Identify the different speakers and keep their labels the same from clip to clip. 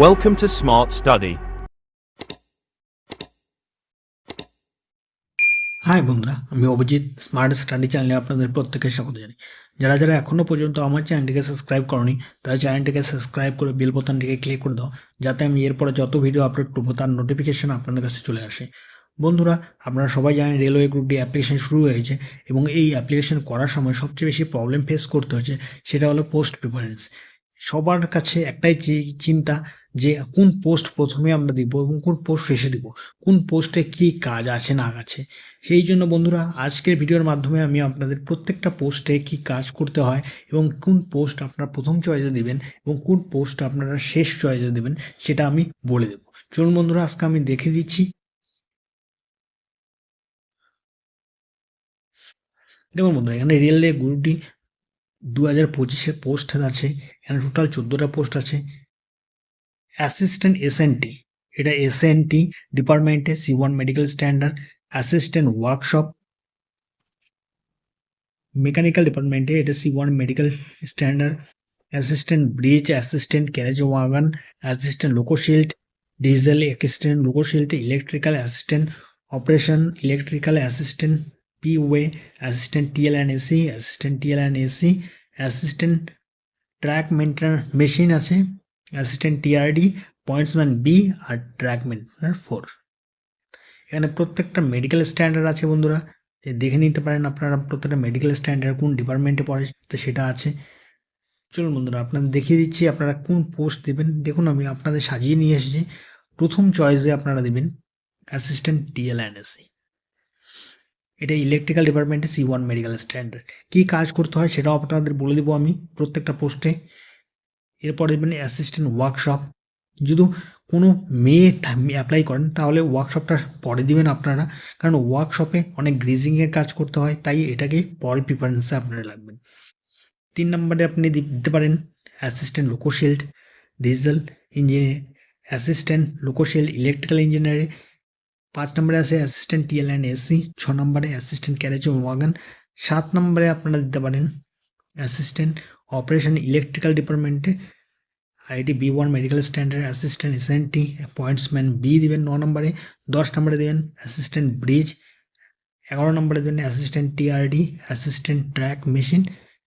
Speaker 1: Welcome to Smart Study.
Speaker 2: Hi বন্ধুরা, আমি Abhijit smart study চ্যানেলে আপনাদের প্রত্যেককে স্বাগত জানাই। যারা যারা এখনও পর্যন্ত আমার চ্যানেলটিকে সাবস্ক্রাইব করনি তারা চ্যানেলটিকে সাবস্ক্রাইব করে বেল বোতানটিকে ক্লিক করে দাও, যাতে আমি এরপরে যত ভিডিও আপলোড করবো তার নোটিফিকেশন আপনাদের কাছে চলে আসে। বন্ধুরা, আপনারা সবাই জানেন রেলওয়ে গ্রুপ ডি অ্যাপ্লিকেশন শুরু হয়েছে এবং এই অ্যাপ্লিকেশন করার সময় সবচেয়ে বেশি প্রবলেম ফেস করতে হচ্ছে, সেটা হলো পোস্ট প্রিফারেন্স। সবার কাছে একটাই চিন্তা যে কোন পোস্ট প্রথমে আমরা দিব এবং কোন পোস্ট শেষে দিব, কোন পোস্টে কী কাজ আছে না আছে। সেই জন্য বন্ধুরা, আজকের ভিডিওর মাধ্যমে আমি আপনাদের প্রত্যেকটা পোস্টে কী কাজ করতে হয় এবং কোন পোস্ট আপনারা প্রথম চয়েসে দিবেন এবং কোন পোস্ট আপনারা শেষ চয়েসে দেবেন সেটা আমি বলে দেবো। চলুন বন্ধুরা, আজকে আমি দেখে দিচ্ছি। দেখুন বন্ধুরা, এখানে রেলওয়ে গ্রুপটি 2025-এর পোস্ট আছে। এখানে টোটাল 14টা পোস্ট আছে। অ্যাসিস্ট্যান্ট এসএনটি, এটা এসএনটি ডিপার্টমেন্টে C1 medical standard. Assistant workshop mechanical ডিপার্টমেন্টে, এটা C1 medical standard. Assistant bridge, assistant carriage wagon, assistant loco shed, diesel assistant loco shed, electrical assistant operation, electrical assistant P way, assistant TL and AC, assistant TL and AC, assistant track maintenance machine আছে, assistant TRD, pointsman B R track maintenance 4। এখানে প্রত্যেকটা medical standard আছে বন্ধুরা, দেখে নিতে পারেন আপনারা প্রত্যেকটা মেডিকেল স্ট্যান্ডার্ড কোন ডিপার্টমেন্টে পড়ে সেটা আছে। চলুন বন্ধুরা, আপনাদের দেখিয়ে দিচ্ছি আপনারা কোন পোস্ট দেবেন। দেখুন, আমি আপনাদের সাজিয়ে নিয়ে এসেছি। প্রথম চয়েসে আপনারা দেবেন অ্যাসিস্ট্যান্ট টিএল অ্যান্ড এসি, এটা ইলেকট্রিক্যাল ডিপার্টমেন্টে C1 মেডিকেল স্ট্যান্ডার্ড। কী কাজ করতে হয় সেটাও আপনাদের বলে দেবো আমি প্রত্যেকটা পোস্টে। এরপর দেবেন অ্যাসিস্ট্যান্ট ওয়ার্কশপ। যদি কোনো মেয়ে অ্যাপ্লাই করেন তাহলে ওয়ার্কশপটা পরে দিবেন আপনারা, কারণ ওয়ার্কশপে অনেক গ্রিজিংয়ের কাজ করতে হয়, তাই এটাকে পরে প্রিফারেন্সে আপনারা লাগবেন। 3 নম্বরে আপনি দিতে পারেন assistant loco shed diesel engineer, assistant loco shed electrical ইঞ্জিনিয়ারে। 5 নম্বরে আছে অ্যাসিস্ট্যান্ট টিএল অ্যান্ড এসি। 6 নম্বরে অ্যাসিস্ট্যান্ট ক্যারেজ ওয়াগন। 7 নম্বরে আপনারা দিতে পারেন অ্যাসিস্ট্যান্ট অপারেশন ইলেকট্রিক্যাল ডিপার্টমেন্টে, IT B1 medical standard, assistant SNT pointsman B দিবেন 9 নম্বরে। 10 নম্বরে দেবেন অ্যাসিস্ট্যান্ট ব্রিজ। 11 নম্বরে দেবেন assistant TRD, assistant track machine.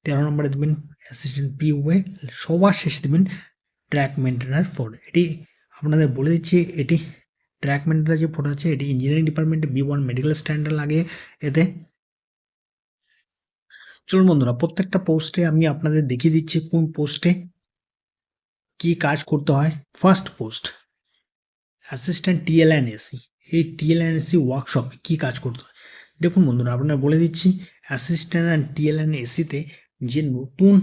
Speaker 2: 13 নম্বরে দেবেন অ্যাসিস্ট্যান্ট পিওয়ে। সবার শেষ দেবেন ট্র্যাক মেনটেনার 4। এটি আপনাদের বলে দিচ্ছি, এটি ট্র্যাক মেনটেনার যে 4 আছে এটি ইঞ্জিনিয়ারিং ডিপার্টমেন্টে B1 মেডিকেল স্ট্যান্ডার্ড লাগে এতে। চলুন বন্ধুরা, প্রত্যেকটা পোস্টে আমি আপনাদের দেখিয়ে দিচ্ছি কোন পোস্টে কি কাজ করতে হয়। First post assistant TL and AC. এই টিএল অ্যান্ড এসি ওয়ার্কশপে কী কাজ করতে হয় দেখুন বন্ধুরা, আপনারা বলে দিচ্ছি। অ্যাসিস্ট্যান্ট অ্যান্ড টিএল অ্যান্ড এসিতে যে নতুন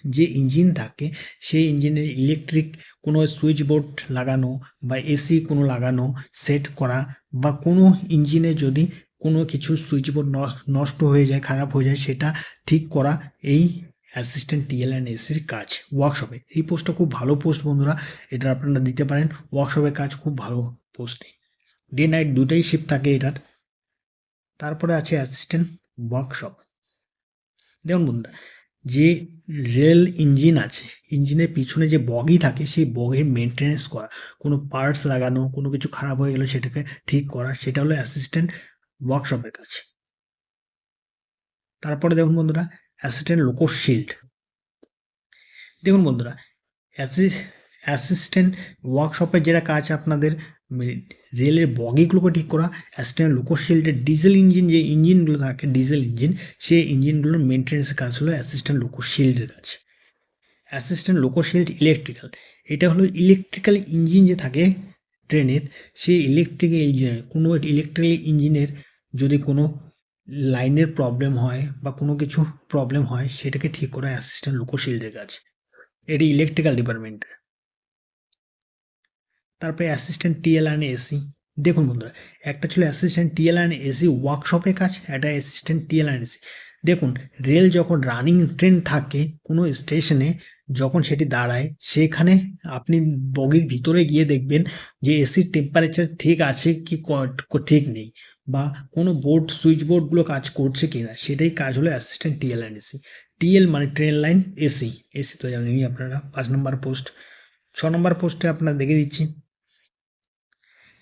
Speaker 2: যে ইঞ্জিন থাকে সেই ইঞ্জিনের ইলেকট্রিক কোনো সুইচ বোর্ড লাগানো বা এসি কোনো লাগানো সেট করা, বা কোনো ইঞ্জিনে যদি কোনো কিছু সুইচ বোর্ড নষ্ট হয়ে যায়, খারাপ হয়ে যায়, সেটা ঠিক করা এই অ্যাসিস্ট্যান্ট টিএল অ্যান্ড এসির কাজ ওয়ার্কশপে। এই পোস্টটা খুব ভালো পোস্ট বন্ধুরা, এটা আপনারা দিতে পারেন। ওয়ার্কশপের কাজ খুব ভালো পোস্টে, ডে নাইট দুটাই শিফট থাকে এটার। তারপরে আছে অ্যাসিস্ট্যান্ট ওয়ার্কশপ। দেখুন বন্ধুরা, যে রেল ইঞ্জিন আছে, ইঞ্জিনের পিছনে যে বগি থাকে সেই বগির মেনটেনেন্স করা, কোনো পার্টস লাগানো, কোনো কিছু খারাপ হয়ে গেলে সেটাকে ঠিক করা, সেটা হলো অ্যাসিস্ট্যান্ট ওয়ার্কশপের কাজ। তারপরে দেখুন বন্ধুরা, অ্যাসিস্ট্যান্ট লোকোশিল্ড। দেখুন বন্ধুরা, অ্যাসিস্ট্যান্ট ওয়ার্কশপের যেটা কাজ আপনাদের রেলের বগিগুলোকে ঠিক করা। অ্যাসিস্ট্যান্ট লোকোশিল্ডের ডিজেল ইঞ্জিন, যে ইঞ্জিনগুলো থাকে ডিজেল ইঞ্জিন, সেই ইঞ্জিনগুলোর মেনটেন্যান্সের কাজ হলো অ্যাসিস্ট্যান্ট লোকোশিল্ডের কাজ। অ্যাসিস্ট্যান্ট লোকোশিল্ড ইলেকট্রিক্যাল, এটা হলো ইলেকট্রিক্যাল ইঞ্জিন যে থাকে ট্রেনের, সেই ইলেকট্রিক্যাল ইঞ্জিনের কোনো ইলেকট্রিক্যাল ইঞ্জিনের যদি কোনো লাইনের প্রবলেম হয় বা কোনো কিছু প্রবলেম হয় সেটাকে ঠিক করা অ্যাসিস্ট্যান্ট লোকোশিল্ডের কাজ, এটি ইলেকট্রিক্যাল ডিপার্টমেন্ট। তারপরে অ্যাসিস্ট্যান্ট টিএল অ্যান্ড এসি। দেখুন বন্ধুরা, একটা ছিল অ্যাসিস্ট্যান্ট টিএল অ্যান্ড এসি ওয়ার্কশপের কাজ, একটা অ্যাসিস্ট্যান্ট টিএল অ্যান্ড এসি। দেখুন, রেল যখন রানিং ট্রেন থাকে কোনো স্টেশনে, যখন সেটি দাঁড়ায় সেখানে আপনি বগির ভিতরে গিয়ে দেখবেন যে এসির টেম্পারেচার ঠিক আছে কি ঠিক নেই, বা কোনো বোর্ড সুইচ বোর্ডগুলো কাজ করছে কিনা, সেটাই কাজ হলো assistant TL and AC. TL মানে ট্রেন লাইন, এসি তো জানেনই আপনারা 5 নম্বর পোস্ট। 6 নম্বর পোস্টে আপনার দেখে দিচ্ছি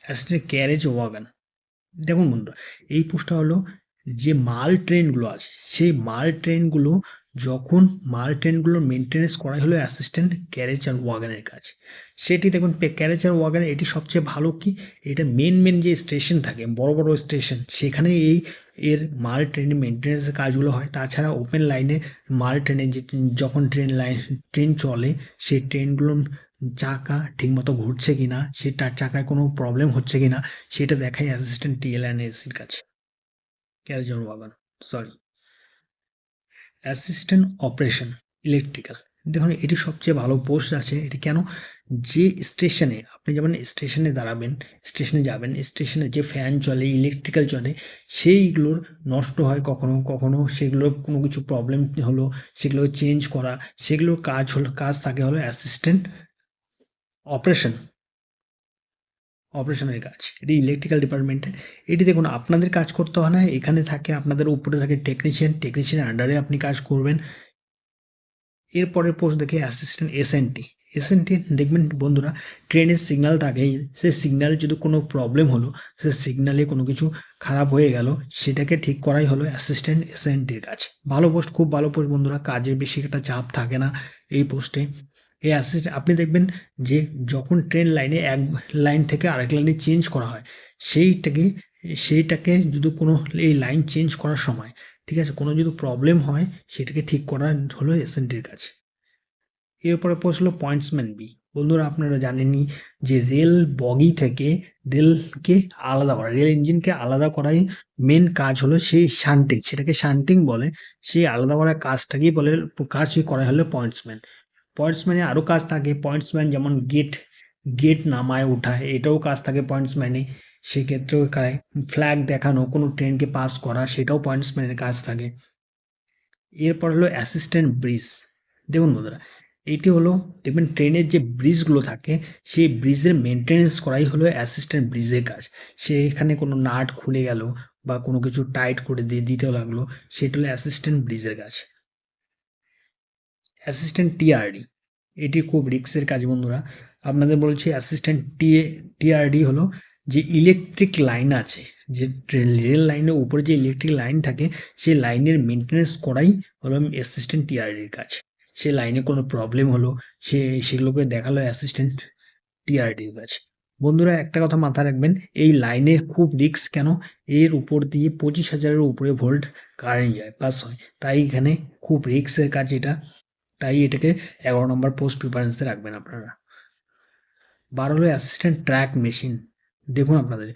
Speaker 2: অ্যাসিস্ট্যান্ট ক্যারেজ ওয়াগন। দেখুন বন্ধুরা, এই পোস্টটা হলো যে মাল ট্রেনগুলো আছে সেই মাল ট্রেনগুলো যখন মাল ট্রেনগুলোর মেনটেনেন্স করাই হলো অ্যাসিস্ট্যান্ট ক্যারেজ আর ওয়াগনের কাজ। সেটি দেখুন ক্যারেজ আর ওয়াগন এটি সবচেয়ে ভালো কি, এটা মেন যে স্টেশন থাকে বড় বড় স্টেশন সেখানে এর মাল ট্রেনের মেনটেনেন্সের কাজগুলো হয়। তাছাড়া ওপেন লাইনে মাল ট্রেনে যে যখন ট্রেন চলে সেই ট্রেনগুলোর চাকা ঠিকমতো ঘুরছে কিনা, সেটার চাকায় কোনো প্রবলেম হচ্ছে কিনা সেটা দেখায় অ্যাসিস্ট্যান্ট টিএলএনএসির কাছে, carriage and wagon, sorry, assistant operation electrical. দেখুন এটি সবচেয়ে ভালো পোস্ট আছে। এটি কেন, যে স্টেশনে আপনি যেমন স্টেশনে দাঁড়াবেন, স্টেশনে যাবেন, স্টেশনে যে ফ্যান চলে ইলেকট্রিক্যাল চলে সেইগুলোর নষ্ট হয় কখনো কখনো, সেগুলোর কোনো কিছু প্রবলেম হলো সেগুলো চেঞ্জ করা, সেগুলোর কাজ থাকে হলো অ্যাসিস্ট্যান্ট অপারেশন, অপারেশনের কাজ। এটি ইলেকট্রিক্যাল ডিপার্টমেন্টে। এটি দেখুন আপনাদের কাজ করতে হয় না, এখানে থাকে আপনাদের উপরে থাকে টেকনিশিয়ানের আন্ডারে আপনি কাজ করবেন। এরপরের পোস্ট দেখে অ্যাসিস্ট্যান্ট এসএনটি। এসএনটি দেখবেন বন্ধুরা, ট্রেনের সিগন্যাল থাকে, সেই সিগন্যালে যদি কোনো প্রবলেম হলো, সে সিগন্যালে কোনো কিছু খারাপ হয়ে গেল, সেটাকে ঠিক করাই হলো অ্যাসিস্ট্যান্ট এসএনটির কাজ। ভালো পোস্ট, খুব ভালো পোস্ট বন্ধুরা, কাজের বেশি একটা চাপ থাকে না এই পোস্টে। এই অ্যাসিস্ট্যান্ট আপনি দেখবেন যে যখন ট্রেন লাইনে এক লাইন থেকে আরেক লাইনে চেঞ্জ করা হয়, সেইটাকে সেইটাকে যদি কোনো এই লাইন চেঞ্জ করার সময়, ঠিক আছে, কোনো যদি প্রবলেম হয় সেটাকে ঠিক করা হলো এসএনটির কাজ। এরপরে পৌঁছলো পয়েন্টসম্যান বি। বন্ধুরা আপনারা জানেনই যে রেল বগি থেকে রেলকে আলাদা করা, রেল ইঞ্জিনকে আলাদা করাই মেন কাজ হলো সেই শান্টিং, সেটাকে শান্টিং বলে। সেই আলাদা করার কাজটাকেই বলে, কাজই করা হলো পয়েন্টসম্যান। পয়েন্টসম্যানে আরও কাজ থাকে, পয়েন্টসম্যান যেমন গেট গেট নামায় ওঠায়, এটাও কাজ থাকে পয়েন্টসম্যানে। সেক্ষেত্রেও ফ্ল্যাগ দেখানো, কোনো ট্রেনকে পাস করা, সেটাও পয়েন্টসম্যানের কাজ থাকে। এরপর হলো অ্যাসিস্ট্যান্ট ব্রিজ। দেখুন বন্ধুরা, এইটি হলো দেখবেন ট্রেনের যে ব্রিজগুলো থাকে সেই ব্রিজের মেনটেনেন্স করাই হলো অ্যাসিস্ট্যান্ট ব্রিজের কাজ। সেখানে কোনো নাট খুলে গেল বা কোনো কিছু টাইট করে দিতে লাগলো, সেটা হলো অ্যাসিস্ট্যান্ট ব্রিজের কাজ। অ্যাসিস্ট্যান্ট টিআরডি, এটি খুব রিস্কের কাজ বন্ধুরা। আপনাদের বলছি অ্যাসিস্ট্যান্ট টিআরডি হলো যে ইলেকট্রিক লাইন আছে, যে রেল লাইনের উপরে যে ইলেকট্রিক লাইন থাকে সেই লাইনের মেনটেনেন্স করাই হলো অ্যাসিস্ট্যান্ট টিআরডির কাজ। সেই লাইনে কোনো প্রবলেম হলো সেগুলোকে দেখালো অ্যাসিস্ট্যান্ট টিআরডির কাজ। বন্ধুরা একটা কথা মাথায় রাখবেন, এই লাইনের খুব রিস্ক, কেন, এর উপর দিয়ে 25,000-এর উপরে ভোল্ট কারেন্ট যায়, পাস হয়, তাই এখানে খুব রিস্কের কাজ এটা। তাই এটাকে 11 নম্বর পোস্ট প্রিফারেন্সে রাখবেন আপনারা। 12 হলো অ্যাসিস্ট্যান্ট ট্র্যাক মেশিন। দেখুন আপনাদের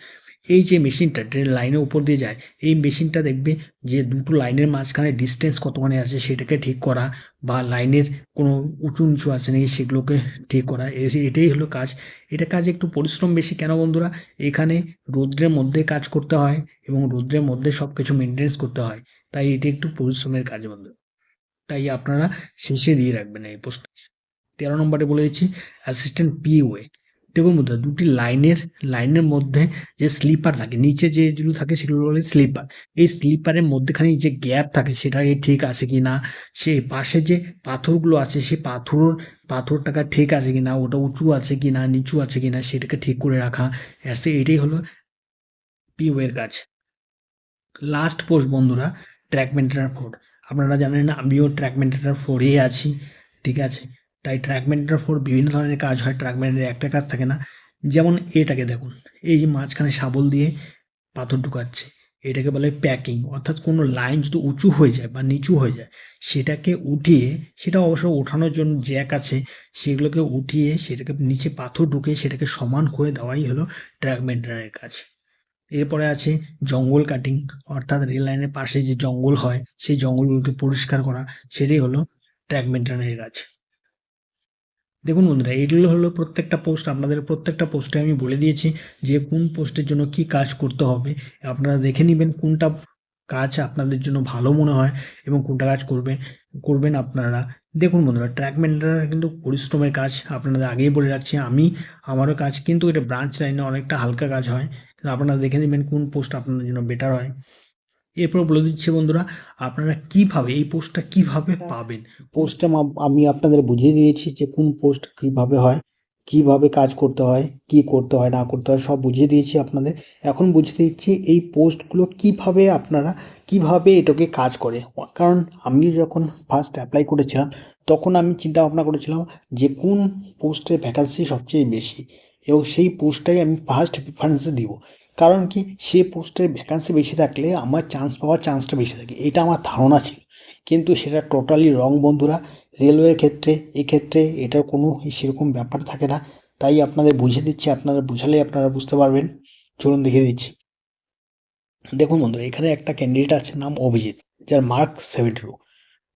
Speaker 2: এই যে মেশিনটা ট্রেন লাইনের উপর দিয়ে যায়, এই মেশিনটা দেখবে যে দুটো লাইনের মাঝখানে ডিস্টেন্স কতখানি আছে সেটাকে ঠিক করা, বা লাইনের কোনো উঁচু নিচু আছে নাকি সেগুলোকে ঠিক করা, এটাই হলো কাজ। এটা কাজ একটু পরিশ্রম বেশি, কেন বন্ধুরা, এখানে রৌদ্রের মধ্যে কাজ করতে হয় এবং রৌদ্রের মধ্যে সব কিছু মেনটেন্স করতে হয়, তাই এটি একটু পরিশ্রমের কাজ বন্ধু। তাই আপনারা শেষে দিয়ে রাখবেন এই পোস্ট। 13 নম্বরে বলে দিচ্ছি অ্যাসিস্ট্যান্ট পিওএ। দেখুন বন্ধুরা, দুটি লাইনের মধ্যে যে স্লিপার থাকে, নিচে যেগুলো থাকে সেগুলো বলে স্লিপার। এই স্লিপারের মধ্যেখানে যে গ্যাপ থাকে সেটা ঠিক আছে কি না, সেই পাশে যে পাথরগুলো আছে সেই পাথরটাকে ঠিক আছে কি না, ওটা উঁচু আছে কি না, নিচু আছে কি না, সেটাকে ঠিক করে রাখা, এটাই হলো পিওএর কাজ। লাস্ট পোস্ট বন্ধুরা, ট্র্যাক মেনটেনার 4। আপনারা জানেন আমিও ট্র্যাক মেনটেনার 4-এই আছি, ঠিক আছে। তাই ট্র্যাক মেনটেনার 4 বিভিন্ন ধরনের কাজ হয়, ট্র্যাক মেনটেনার একটা কাজ থাকে না। যেমন এটাকে দেখুন, এই যে মাঝখানে শাবল দিয়ে পাথর ঢুকাচ্ছে, এটাকে বলে প্যাকিং। অর্থাৎ কোনো লাইন যদি উঁচু হয়ে যায় বা নিচু হয়ে যায় সেটাকে উঠিয়ে, সেটা অবশ্য ওঠানোর জন্য জ্যাক আছে, সেগুলোকে উঠিয়ে সেটাকে নিচে পাথর ঢুকে সেটাকে সমান করে দেওয়াই হলো ট্র্যাক মেনটেনারের কাজ। এরপরে আছে জঙ্গল কাটিং, অর্থাৎ রেল লাইনের পাশে যে জঙ্গল হয় সেই জঙ্গলগুলোকে পরিষ্কার করা, সেটাই হলো ট্র্যাক মেনটেনের কাজ। দেখুন বন্ধুরা, এগুলো হলো প্রত্যেকটা পোস্ট, আপনাদের প্রত্যেকটা পোস্টে আমি বলে দিয়েছি যে কোন পোস্টের জন্য কি কাজ করতে হবে। আপনারা দেখে নেবেন কোনটা কাজ আপনাদের জন্য ভালো মনে হয় এবং কোনটা কাজ করবেন আপনারা। দেখুন বন্ধুরা, ট্র্যাক মেনটেনার কিন্তু পরিশ্রমের কাজ, আপনাদের আগেই বলে রাখছি, আমারও কাজ, কিন্তু এটা ব্রাঞ্চ লাইনে অনেকটা হালকা কাজ হয়। আপনারা দেখে নেবেন কোন পোস্ট আপনাদের জন্য বেটার হয়। এরপর বলে দিচ্ছি বন্ধুরা, আপনারা কিভাবে এই পোস্টটা কিভাবে পাবেন। পোস্টটা আমি আপনাদের বুঝিয়ে দিয়েছি যে কোন পোস্ট কিভাবে হয়। কিভাবে কাজ করতে হয়, কি করতে হয় না করতে হয় সব বুঝিয়ে দিয়েছি আপনাদের। এখন বুঝিয়ে দিচ্ছি এই পোস্টগুলো কিভাবে আপনারা কিভাবে এটাকে কাজ করে। কারণ আমি যখন ফার্স্ট অ্যাপ্লাই করেছিলাম তখন আমি চিন্তা ভাবনা করেছিলাম যে কোন পোস্টের ভ্যাকান্সি সবচেয়ে বেশি এবং সেই পোস্টটাই আমি ফার্স্ট প্রিফারেন্সে দিব। কারণ কি, সে পোস্টের ভ্যাকান্সি বেশি থাকলে আমার চান্স পাওয়ার চান্সটা বেশি থাকে, এটা আমার ধারণা ছিল। কিন্তু সেটা টোটালি রং বন্ধুরা। রেলওয়ের ক্ষেত্রে এক্ষেত্রে এটার কোনো সেরকম ব্যাপার থাকে না। তাই আপনাদের বুঝিয়ে দিচ্ছি, আপনারা বুঝালে আপনারা বুঝতে পারবেন। চলুন দেখিয়ে দিচ্ছি। দেখুন বন্ধুরা, এখানে একটা ক্যান্ডিডেট আছে নাম অভিজিৎ, যার মার্ক 72,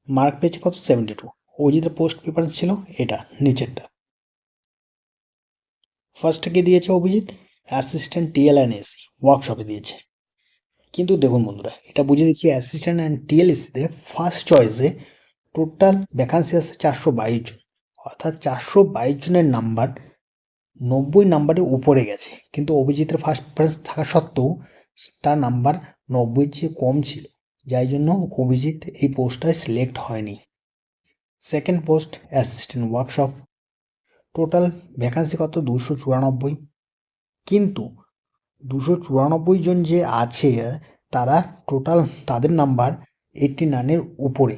Speaker 2: মার্ক পেয়েছে কত 72। অভিজিতের পোস্ট প্রিফারেন্স ছিল এটা নিচেরটা। ফার্স্টে কি দিয়েছে অভিজিৎ, অ্যাসিস্ট্যান্ট টিএলএনএসি ওয়ার্কশপে দিয়েছে। কিন্তু দেখুন বন্ধুরা, এটা বুঝিয়ে দিচ্ছি, অ্যাসিস্ট্যান্ট অ্যান্ড টিএলএসিতে ফার্স্ট চয়েসে টোটাল ভ্যাকান্সি আছে 422 জন, অর্থাৎ 422 জনের নাম্বার 90 নাম্বারের উপরে গেছে। কিন্তু অভিজিতের ফার্স্ট প্রেফারেন্স থাকা সত্ত্বেও তার নাম্বার 90-র চেয়ে কম ছিল, যাই জন্য অভিজিৎ এই পোস্টটায় সিলেক্ট হয়নি। Second post assistant workshop, total vacancy কত 294। কিন্তু 294 জন যে আছে তারা টোটাল তাদের নাম্বার 89-এর উপরে,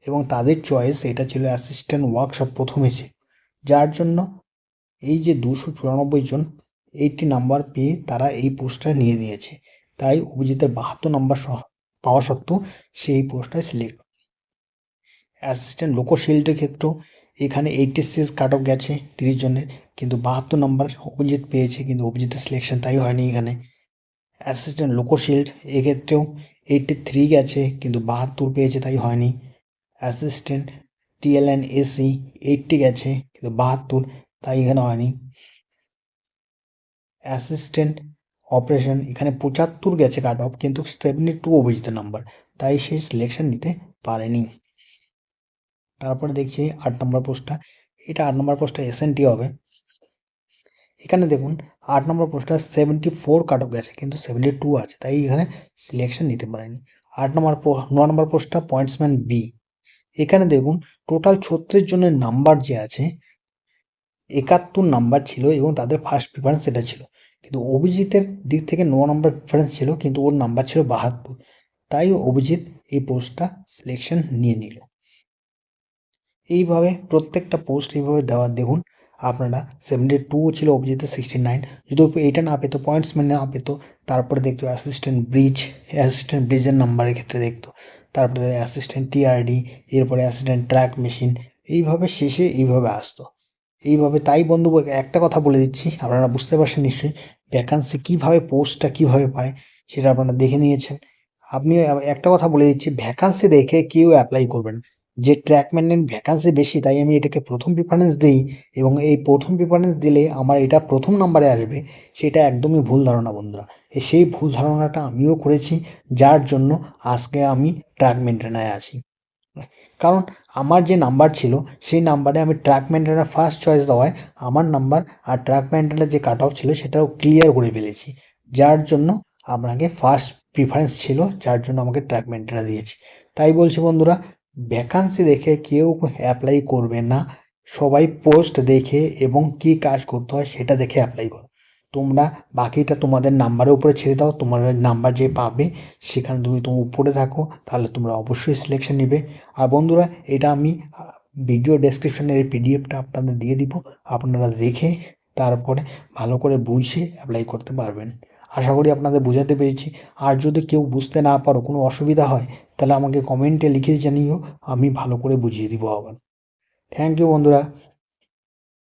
Speaker 2: এবং তাদের চয়েস এটা ছিল অ্যাসিস্ট্যান্ট ওয়ার্কশপ প্রথমে ছিল, যার জন্য এই যে 294 জন 80 নাম্বার পেয়ে তারা এই পোস্টটা নিয়ে নিয়েছে। তাই অভিজিতের 72 নাম্বার পাওয়া সত্ত্বেও সেই পোস্টটায় সিলেক্ট। অ্যাসিস্ট্যান্ট লোকোশিল্ডের ক্ষেত্রেও এখানে 86 কাট অফ গেছে 30 জনের, কিন্তু 72 নাম্বার অভিজিৎ পেয়েছে, কিন্তু অভিজিতের সিলেকশন তাই হয়নি এখানে। অ্যাসিস্ট্যান্ট লোকোশিল্ড এক্ষেত্রেও 83 গেছে, কিন্তু 72 পেয়েছে, তাই হয়নি। অ্যাসিস্ট্যান্ট টিএলএনএসি 80 গেছে, কিন্তু 72, তাই এখানে হয়নি। অ্যাসিস্ট্যান্ট অপারেশন এখানে 75 গেছে কাট অফ, কিন্তু 72 অভিজিতের নাম্বার, তাই সে সিলেকশন নিতে পারেনি। তারপরে দেখছি 8 নম্বর পোস্টটা, এটা 8 নম্বর পোস্টটা এসএনটি হবে। এখানে দেখুন 8 নম্বর পোস্টটা 74 কাট অফ গেছে, কিন্তু 72 আছে, তাই এখানে সিলেকশন নিতে পারেনি। 9 নম্বর পোস্টটা পয়েন্টসম্যান বি। এখানে দেখুন টোটাল 36 জনের নাম্বার যে আছে 71 নাম্বার ছিল, এবং তাদের ফার্স্ট প্রিফারেন্স সেটা ছিল। কিন্তু অভিজিতের দিক থেকে 9 নম্বর প্রিফারেন্স ছিল, কিন্তু ওর নাম্বার ছিল 72, তাই অভিজিৎ এই পোস্টটা সিলেকশন নিয়ে নিল। এইভাবে প্রত্যেকটা পোস্ট এইভাবে দেওয়া। দেখুন আপনারা 72 ছিল অভিজিতের 69, যদি এইটা না পেতো, পয়েন্টসম্যান না পেতো, তারপরে দেখতো অ্যাসিস্ট্যান্ট ব্রিজের নাম্বারের ক্ষেত্রে দেখতো, তারপরে অ্যাসিস্ট্যান্ট টিআরডি, এরপরে অ্যাসিস্ট্যান্ট ট্র্যাক মেশিন, এইভাবে শেষে এইভাবে আসতো এইভাবে। তাই বন্ধু একটা কথা বলে দিচ্ছি, আপনারা বুঝতে পারছেন নিশ্চয়ই ভ্যাকান্সি কীভাবে, পোস্টটা কীভাবে পায় সেটা আপনারা দেখে নিয়েছেন। আপনি একটা কথা বলে দিচ্ছি, ভ্যাকান্সি দেখে কেউ অ্যাপ্লাই করবেন। যে ট্র্যাকম্যানের ভ্যাকান্সি বেশি তাই আমি এটাকে প্রথম প্রিফারেন্স দিই, এবং এই প্রথম প্রিফারেন্স দিলে আমার এটা প্রথম নাম্বারে আসবে, সেটা একদমই ভুল ধারণা বন্ধুরা। সেই ভুল ধারণাটা আমিও করেছি, যার জন্য আজকে আমি ট্র্যাক মেনটেনায় আছি। কারণ আমার যে নাম্বার ছিল সেই নাম্বারে আমি ট্র্যাক মেনটেনার ফার্স্ট চয়েস দেওয়ায় আমার নাম্বার আর ট্র্যাক মেনটেনার যে কাট অফ ছিল সেটাও ক্লিয়ার করে ফেলেছি, যার জন্য আপনাকে ফার্স্ট প্রিফারেন্স ছিল, যার জন্য আমাকে ট্র্যাক মেনটেনার দিয়েছি। তাই বলছি বন্ধুরা, ভ্যাকান্সি দেখে কেউ অ্যাপ্লাই করবে না, সবাই পোস্ট দেখে এবং কি কাজ করতে হয় সেটা দেখে অ্যাপ্লাই করো। তোমরা বাকিটা তোমাদের নাম্বারের উপরে ছেড়ে দাও, তোমার নাম্বার যে পাবে সেখানে তুমি উপরে থাকো, তাহলে তোমরা অবশ্যই সিলেকশন নিবে। আর বন্ধুরা, এটা আমি ভিডিও ডেসক্রিপশনে এই পিডিএফটা আপনাদের দিয়ে দিব, আপনারা দেখে তারপরে ভালো করে বুঝে অ্যাপ্লাই করতে পারবেন। আশা করি আপনাদের বোঝাতে পেরেছি। আর যদি কেউ বুঝতে না পারো, কোনো অসুবিধা হয়, তাহলে আমাকে কমেন্টে লিখে জানিও, আমি ভালো করে বুঝিয়ে দিব আবার। থ্যাংক ইউ বন্ধুরা।